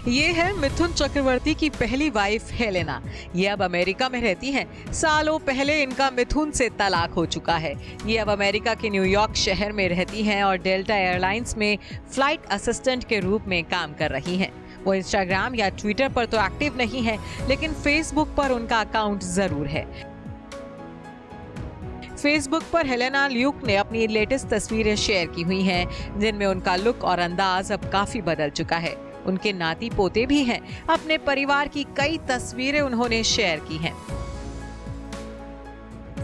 ये है मिथुन चक्रवर्ती की पहली वाइफ हेलेना। ये अब अमेरिका में रहती हैं। सालों पहले इनका मिथुन से तलाक हो चुका है। ये अब अमेरिका के न्यूयॉर्क शहर में रहती हैं और डेल्टा एयरलाइंस में फ्लाइट असिस्टेंट के रूप में काम कर रही हैं। वो इंस्टाग्राम या ट्विटर पर तो एक्टिव नहीं है, लेकिन फेसबुक पर उनका अकाउंट जरूर है। फेसबुक पर हेलेना ल्यूक ने अपनी लेटेस्ट तस्वीरें शेयर की हुई हैं, जिनमें उनका लुक और अंदाज अब काफी बदल चुका है। उनके नाती पोते भी हैं। अपने परिवार की कई तस्वीरें उन्होंने शेयर की हैं।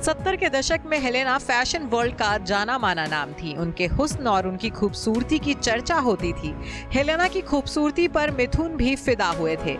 70 के दशक में हेलेना फैशन वर्ल्ड का जाना माना नाम थी। उनके हुस्न और उनकी खूबसूरती की चर्चा होती थी। हेलेना की खूबसूरती पर मिथुन भी फिदा हुए थे।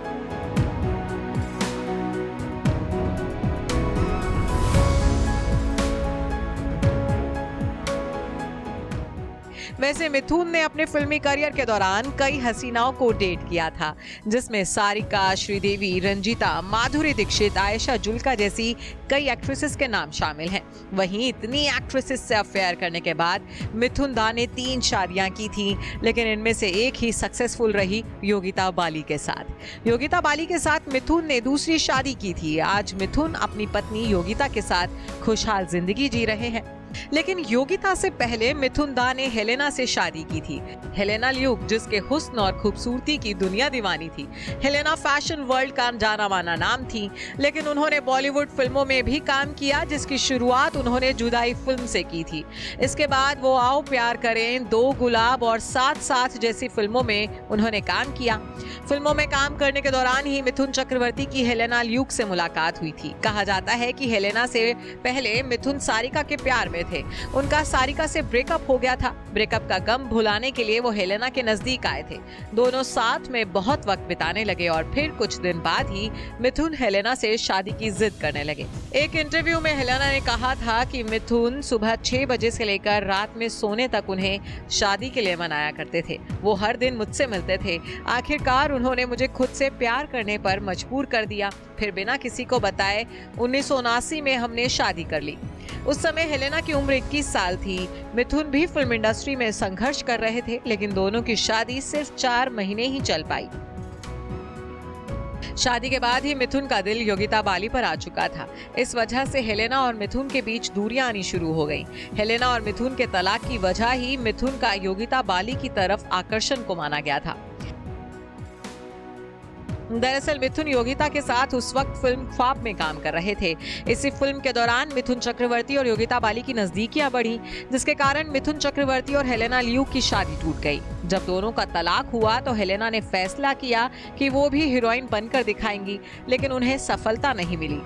वैसे मिथुन ने अपने फिल्मी करियर के दौरान कई हसीनाओं को डेट किया था, जिसमें सारिका, श्रीदेवी, रंजीता, माधुरी दीक्षित, आयशा जुल्का जैसी कई एक्ट्रेसेस के नाम शामिल हैं। वहीं इतनी एक्ट्रेसेस से अफेयर करने के बाद मिथुन दा ने 3 शादियां की थी, लेकिन इनमें से एक ही सक्सेसफुल रही, योगिता बाली के साथ। योगिता बाली के साथ मिथुन ने दूसरी शादी की थी। आज मिथुन अपनी पत्नी योगिता के साथ खुशहाल जिंदगी जी रहे हैं। लेकिन योगिता से पहले मिथुन दा ने हेलेना से शादी की थी। हेलेना ल्यूक, जिसके हुस्न और खूबसूरती की दुनिया दीवानी थी। हेलेना फैशन वर्ल्ड का जाना माना नाम थी, लेकिन उन्होंने बॉलीवुड फिल्मों में भी काम किया, जिसकी शुरुआत उन्होंने जुदाई फिल्म से की थी। इसके बाद वो आओ प्यार करें, 2 गुलाब और साथ साथ जैसी फिल्मों में उन्होंने काम किया। फिल्मों में काम करने के दौरान ही मिथुन चक्रवर्ती की हेलेना ल्यूक से मुलाकात हुई थी। कहा जाता है कि हेलेना से पहले मिथुन सारिका के प्यार में थे। उनका सारिका से ब्रेकअप हो गया था। ब्रेकअप का गम भुलाने के लिए वो हेलेना के नजदीक आए थे। दोनों साथ में बहुत वक्त बिताने लगे और फिर कुछ दिन बाद ही मिथुन हेलेना से शादी की जिद करने लगे। एक इंटरव्यू में हेलेना ने कहा था कि मिथुन सुबह 6 बजे से लेकर रात में सोने तक उन्हें शादी के लिए मनाया करते थे। वो हर दिन मुझसे मिलते थे। आखिरकार उन्होंने मुझे खुद से प्यार करने पर मजबूर कर दिया। फिर बिना किसी को बताए 1979 में हमने शादी कर ली। उस समय हेलेना की उम्र 21 साल थी। मिथुन भी फिल्म इंडस्ट्री में संघर्ष कर रहे थे, लेकिन दोनों की शादी सिर्फ 4 महीने ही चल पाई। शादी के बाद ही मिथुन का दिल योगिता बाली पर आ चुका था। इस वजह से हेलेना और मिथुन के बीच दूरियां आनी शुरू हो गईं। हेलेना और मिथुन के तलाक की वजह ही मिथुन का योगिता बाली की तरफ आकर्षण को माना गया था। दरअसल मिथुन योगिता के साथ उस वक्त फिल्म ख्वाब में काम कर रहे थे। इसी फिल्म के दौरान मिथुन चक्रवर्ती और योगिता बाली की नजदीकियां बढ़ी, जिसके कारण मिथुन चक्रवर्ती और हेलेना ल्यूक की शादी टूट गई। जब दोनों का तलाक हुआ तो हेलेना ने फैसला किया कि वो भी हीरोइन बनकर दिखाएंगी, लेकिन उन्हें सफलता नहीं मिली।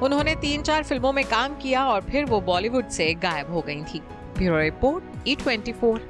उन्होंने 3-4 फिल्मों में काम किया और फिर वो बॉलीवुड से गायब हो गई थी। Bureau report, E24।